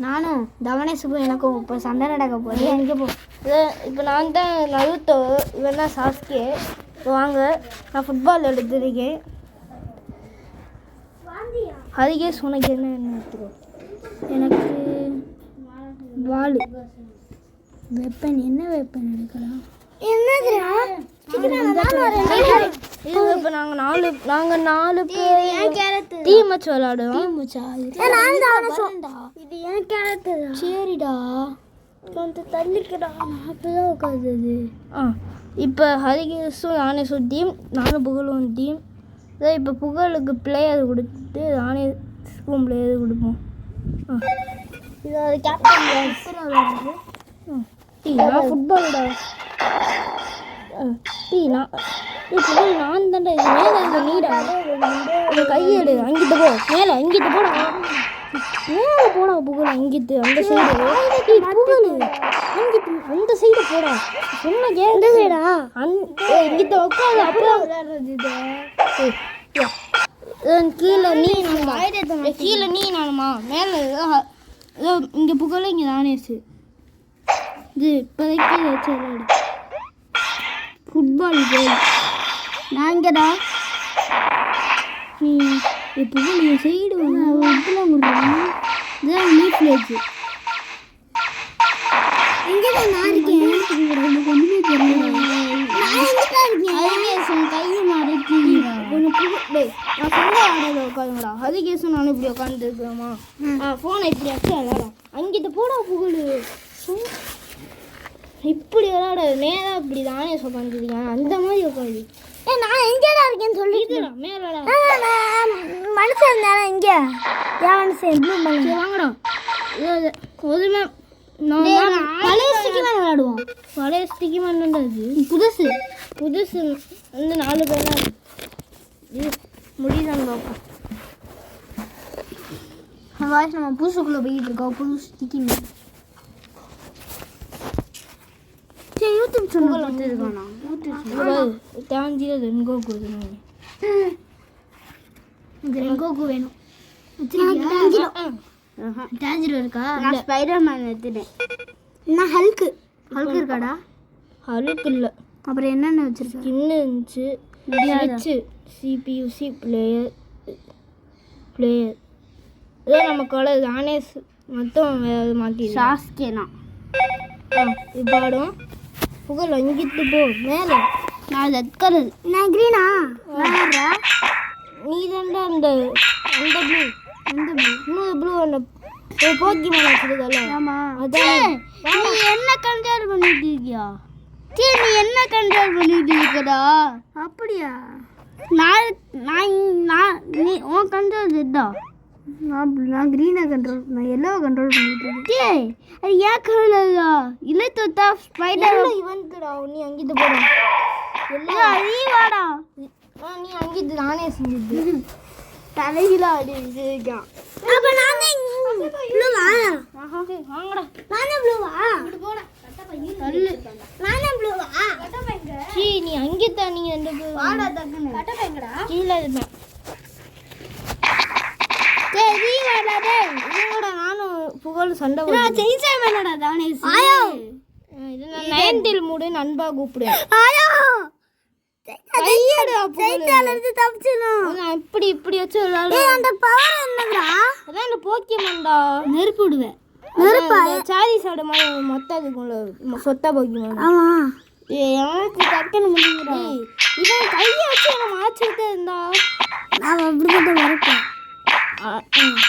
நானும் தவனேஷுக்கும் எனக்கும் இப்போ சண்டை நடக்க போகுது. எங்கே போ இப்போ நான் தான் நருட்டோ, இவன் தான் சாஸ்கே. இப்போ வாங்க, நான் ஃபுட்பால் எடுத்துருக்கேன். அதுக்கே உனக்கு என்ன எடுத்துக்கோ. எனக்கு பால் வெப்பன். என்ன வெப்பன் எடுக்கலாம்? என்னதுடா? இது இப்போ நாங்கள் நாலு பேர் டீம் வச்சு விளாடுவோம். இது ஏன் கேரக்டர்? சரிடா, கொஞ்சம் தள்ளிக்கடா. அப்பதான் உட்காந்துது. இப்போ ஹரிகேஷும் யானேஷும் டீம், நானும் புகழும் டீம். இப்போ புகழுக்கு பிளேயர் கொடுத்து யானேஷுக்கும் பிளேயர் கொடுப்போம். இது ஒரு கேப்டன் விளையாடுறது. நான் ஃபுட்பால்டா. புகழ் நான் தான்டா. இது மேலே இந்த நீடா இந்த கையெடு. அங்கிட்டு போ, மேலே அங்கிட்டு போடா, மேலே போடா புகழ். அங்கிட்டு அந்த சைடு புகழ், அங்கிட்டு அந்த சைடு போடா. சொன்ன கேட்ட சைடா இங்கிட்ட உட்காந்து அப்புறம் விளையாடுறது. இது கீழே நீ நானுமா மேலே இங்கே புகழ், இங்கே தானேசு. இது இப்போதைக்கு வச்சு விளையாடு ஃபுட்பால் கேம். நாங்கடா நீ புகழ் இந்த சைடு இப்பெல்லாம் கொடுறாங்க. இதுதான் லீஃப் லேஜ். எங்கடா நான் இருக்கேன்? ஒன்றுமே தெரியல. கையை மறைக்கிறீங்க. கொஞ்சம் புகழ் நான் சொன்ன ஆடையில் உட்காந்துங்கடா. ஹரிகேஷும் நானும் இப்படி உட்காந்துருக்கோமா? ஃபோனை இப்படி வச்சு விளாடலாம். அங்கிட்ட போடா புகழ். இப்படி விளாட நேராக இப்படி தானே உட்காந்துருக்கேன். அந்த மாதிரி உட்காந்து நான் எங்கடா இருக்கேன்னு சொல்லிட்டு மேலடா மனுஷன் இருந்தாலும் இங்கே மனுஷன் ப்ளூ மனுஷன் வாங்கடா. ஒதுமே பழைய ஸ்டிக்கிமேன் விளையாடுவோம். பழைய ஸ்டிக்கிமேன் அது புதுசு வந்து 4 பேர் தான் முடியுதான்னு பார்ப்போம். வாய்ஸ் நம்ம புதுசுக்குள்ளே போயிட்டு இருக்கோம். புது ஸ்டிக்கிமேன் யூடியூப் சேனல் வந்துருக்கானா? தேஞ்சில ரெங்கோக்கு கொடுக்கணும். ரெங்கோக்கு வேணும். டேஞ்சர் இருக்கா? நான் ஸ்பைடர்மேன் எடுத்துட்டேன். நான் ஹல்க் இருக்காடா? ஹல்க் இல்லை. அப்புறம் என்னென்ன வச்சிருக்கேன்? ஸ்கின்னு இருந்துச்சு, ஸ்விட்சு, சிபியூசி, பிளேயர் இதான் நம்ம கலர். நானே மொத்தம் வேறு மாற்றி சாஸ்கேனா இப்போ ஆடும். புகழ் அங்கிட்டு போ மேலே. நான் ரெட் கலர். நான் க்ரீனா? நீ தான்டா அந்த ப்ளூ. இன்னொரு ப்ளூ அந்த போக்கிமான் வச்சிருக்கல. ஆமாம். அதான் நீ என்ன கண்ட்ரோல் பண்ணிட்டு இருக்கியா? சரி, நீ என்ன கண்ட்ரோல் பண்ணிட்டு இருக்கடா? அப்படியா? நீ உன் கண்ட்ரோல் ரெட்டா? நான் க்ரீனை நான் எல்லோவை கண்ட்ரோல் பண்ணிட்டு இருக்கேன். அது ஏன் கலரா? இல்லை தொத்தா ஸ்பைடர் இவன்ட்டுடா. நீ அங்கிட்டு போடா. நீ வாடா. நீ அங்கிட்டு நானே செஞ்சுது தலையில அடி இருக்கான். அப்ப நானே ப்ளூவா? வாங்கடா. நானே ப்ளூவா? நானே ப்ளூவா? சீ, நீ அங்கிட்டா. நீங்க 2 பேர் வாடா தக்கனே. கட்டப்ப எங்கடா? கீழே இருந்தா. சரி வாடா டேய். இவங்கடா நானும் புகழ் சண்டை நான் செயின்சா மேனடா தானேஸ். ஆயோ இது நான் 9 மூடு நண்பா கூப்பிடுவேன். ஆயோ கையடா புகழ். செயின்சால இருந்து தப்பிச்சணும். நான் இப்படி வச்சு விளையாடு. ஏய், அந்த பவர் என்னடா? அதான் இந்த போக்கிமான்டா. நெருப்பு விடுவேன். நெருப்பா? சாரி சாடு மாதிரி மொத்தம் அதுக்குள்ள சொத்தா போக்கிமான். ஆமா. எனக்கு டக்குன்னு முடியுறா. இவன் கையை வச்சு என்ன மாற்றிட்டே இருந்தா நான் அப்படிப்பட்ட வரப்பேன்.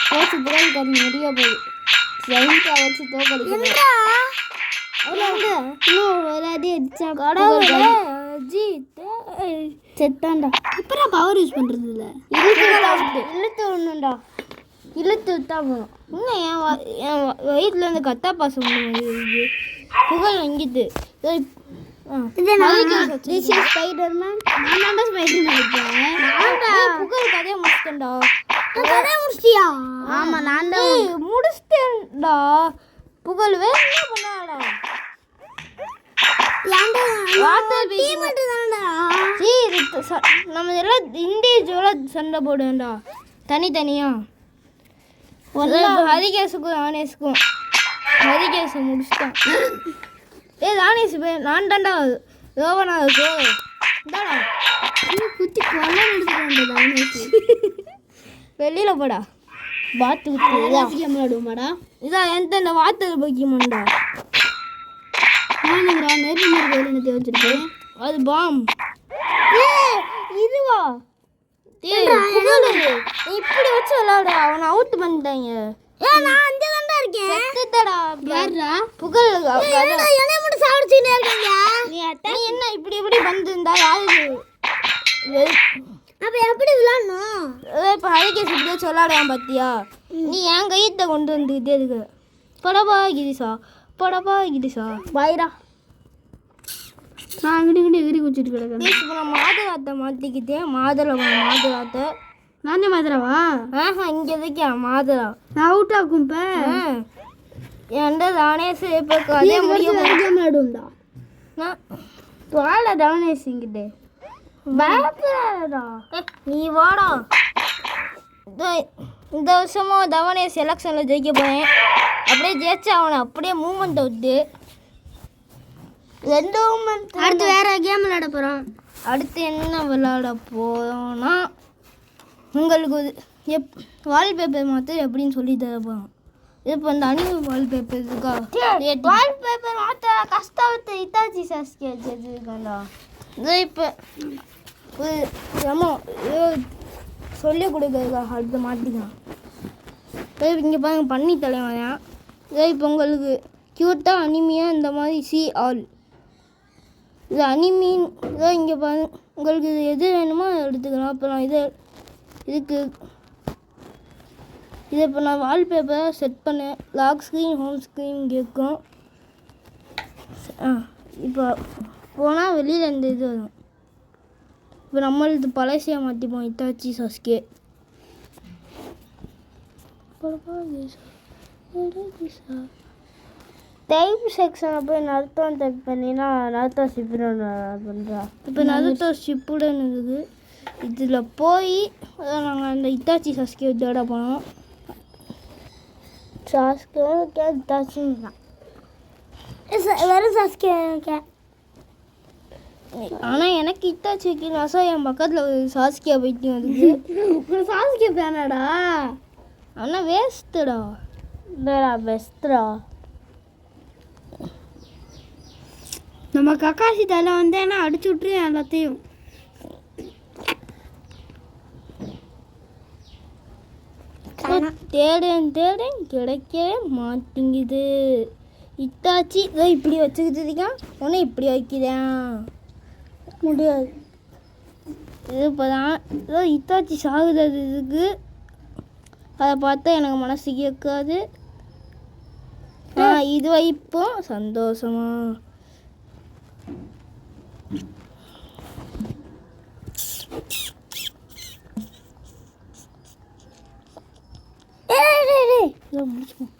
போச்சு புகழ் கறி முடிய போகுது. ஜெயின்கா வச்சு தோக்கடிக்கிறேன். இன்னும் விளையாடி அடிச்சா செத்தான்டா. அப்புறம் பவர் யூஸ் பண்றது இல்ல. இழுத்து விடணும்டா. இழுத்து விட்டா போகணும். இன்னும் என் வயிற்றுல இருந்து கத்தா பாசம் வருது. புகழ் அங்கிட்டு ஸ்பைடர்மேன். நான் ஸ்பைடர்மேன். புகழ் கதையை முடிச்சிட்டேன்டா. கதை முடிச்சியா? ஆமா, நான் தான் முடிச்சிட்டேன்டா. புகழ் வேற என்ன பண்ணாடா? நம்ம எல்லாம் இண்டிவிஜுவலாக சண்டை போடுவேன்டா, தனித்தனியா. ஹரிகேஷுக்கும் தானேஷுக்கும் ஹரிகேஷை முடிச்சிட்டான். தானேஷ் நான் தாண்டா ரோவனா இந்தாடா குத்தி கொலை எடுத்துட்டு தானேஷ். வெளியில் போடா பாத்து குத்து கேம் விளாடுவோமாடா? இதான் எந்த வாத்து பக்கியமாண்டா நானுங்கிறா நெருப்பு மாதிரி என்னத்தை வச்சிருக்கேன். அது பாம் இதுவா? நீ இப்படி வச்சு விளையாடு. அவனை அவுட் பண்ணிட்டாங்க. நான் அங்கே தான்டா இருக்கேன். செத்துட்டடா. யாருடா? புகழ் என்னை மட்டும் சாப்பிடுச்சுன்னு இருக்கீங்க. நீ என்ன இப்படி இப்படி வந்திருந்தா யாரு அப்ப எப்படி விளையாடணும்? இப்போ ஹரிகேஷ் இப்படியே சொல்லாடையான் பார்த்தியா? நீ என் கையத்தை கொண்டு வந்துக்கிட்டே இருக்கு. படபா கிரிசா பாய்டா. நான் அங்கிட்டு எகிரி குச்சிட்டு கிடக்கேன். இப்போ நான் மாதுளாத்தை மாற்றிக்கிட்டேன். மாதுளாத்தை நானே மாதிரவா? இங்கே இருக்கேன் மாதுளா. நான் அவுட் ஆகும். இப்போ என்கிட்ட தானேஷ் இப்போ அதே முடியும் விளையாடும்டா. நான் வாழ தானேஷ் இங்கிட்டே பயப்படாதடா. நீ வாடா. இந்த வருஷமும் தவனேஷ் செலெக்ஷனில் ஜெயிக்க போகிறேன். அப்படியே ஜெயிச்சு அவனை அப்படியே மூமெண்ட்டை விட்டு 2 மூமெண்ட். அடுத்து வேற கேம் விளையாட போகிறோம். அடுத்து என்ன விளையாட போகிறோம்னா உங்களுக்கு வால்பேப்பர் மாற்ற எப்படின்னு சொல்லி தர போகிறோம். இப்போ இந்த அனிமல் வால்பேப்பர் இருக்கா? வால்பேப்பர் மாற்ற கஷ்டத்தை இத்தாச்சி சாஸ்கே வச்சுருக்காண்டா. இதோ இப்போ சொல்லிக் கொடுக்கறதுக்காக அடுத்து மாற்றிக்கலாம். இங்கே பாருங்க பண்ணி தலைவன். இதோ இப்போ உங்களுக்கு க்யூட்டாக அனிமியாக இந்த மாதிரி ஆல் இது அனிமீன். இதோ இங்கே பாருங்க உங்களுக்கு இது எது வேணுமோ அதை எடுத்துக்கலாம். அப்புறம் இதுக்கு இதை இப்போ நான் வால்பேப்பரை செட் பண்ணேன். லாக் ஸ்க்ரீன் ஹோம் ஸ்க்ரீன் கேட்கும். இப்போ போனால் வெளியில் இந்த இது வரும். இப்போ நம்மளது பழசையாக மாற்றிப்போம். இத்தாச்சி சாஸ்கே டைப் செக்ஷனை போய் நருத்தம் டைப் பண்ணினா நருத்தம் ஷிப்புடன் பண்ணுறா. இப்போ நருத்தோ ஷிப்புடன் இருக்குது. இதில் போய் அதான் நாங்கள் அந்த இத்தாச்சி சாஸ்கே தேட போனோம். சாஸ்கே இத்தாச்சின்னு தான் வெறும் சாஸ்கே. ஆனால் எனக்கு இத்தாச்சி வைக்கணும். என் பக்கத்தில் ஒரு சாஸ்கியா பைத்தியம் இருக்குது. சாஸ்கே பேனடா. ஆனால் வேஸ்ட்டுடா. பெஸ்ட்ரா. நம்ம கக்காசி தலை வந்தேன்னா அடிச்சு விட்டுரு எல்லாத்தையும். தேடேன் கிடைக்கவே மாட்டேங்குது. இத்தாச்சி இதோ இப்படி வச்சுக்கிட்டு இருக்கான். உடனே இப்படி வைக்கிறேன் முடியாது. இது இப்போ தான் ஏதோ இத்தாச்சி சாகுது இதுக்கு. அதை பார்த்தா எனக்கு மனசு கேட்காது. இது வைப்போம் சந்தோஷமா. முடிச்சுப்போம்.